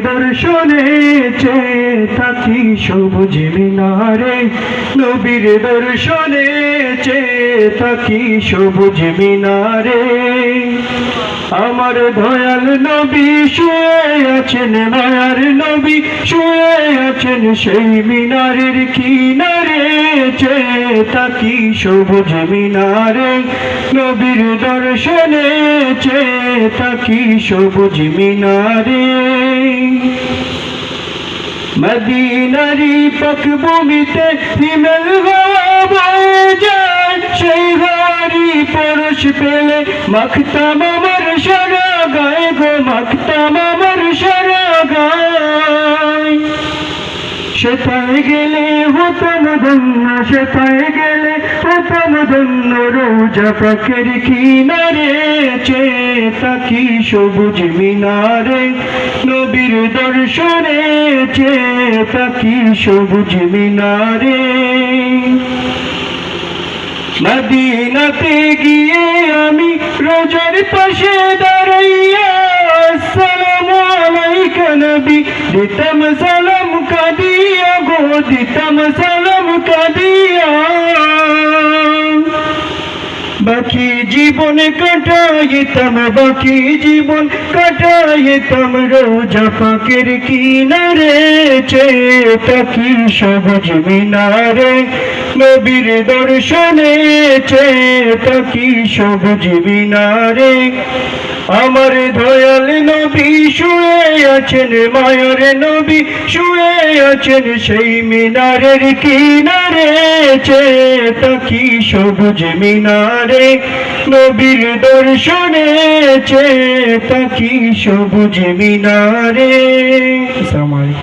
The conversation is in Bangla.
দর্শনে চেয়ে থাকি সবুজ মিনারে, নবীর দর্শনে চেয়ে থাকি সবুজ মিনারে। আমার দয়াল নবী শুয়ে আছেন, মায়ার নবী শুয়ে আছেন সেই মিনারের কিনারে, চেয়ে থাকি সবুজ মিনারে, নবীর দর্শনে চেয়ে থাকি সবুজ মিনারে। মদিনারি পাক ভূমিতে হিমেল হাওয়া বয়ে যায়, সেই হাওয়ারি পরশ পেলে মাখতাম আমার সারা গায়ে গো, মাখতাম আমার সারা গায়ে। সেথায় গেলে হতাম ধন্য, সেথায় গেলে হতাম ধন্য, রোজা পাকের কিনারে চেয়ে থাকি সবুজ মিনারে, নবীর দর্শনে চেয়ে থাকি সবুজ মিনারে। মদিনাতে গিয়ে আমি রোজার পাশে দাঁড়াইয়া আসসালামু আলাইকা নবী দিতাম সালাম কাঁদিয়া গো, দিতাম সালাম কাঁদিয়া। বাকি জীবন কাটাইতাম, বাকি জীবন কাটাইতাম রোজা পাকের কিনারে, চেয়ে থাকি সবুজ মিনারে, নবীর দর্শনে চেয়ে থাকি সবুজ মিনারে। আমার দয়াল নবী শুয়ে আছেন, মায়ার নবী শুয়ে আছেন সেই মিনারের কিনারে, চেয়ে থাকি সবুজ মিনারে, নবীর দর্শনে চেয়ে থাকি সবুজ মিনারে।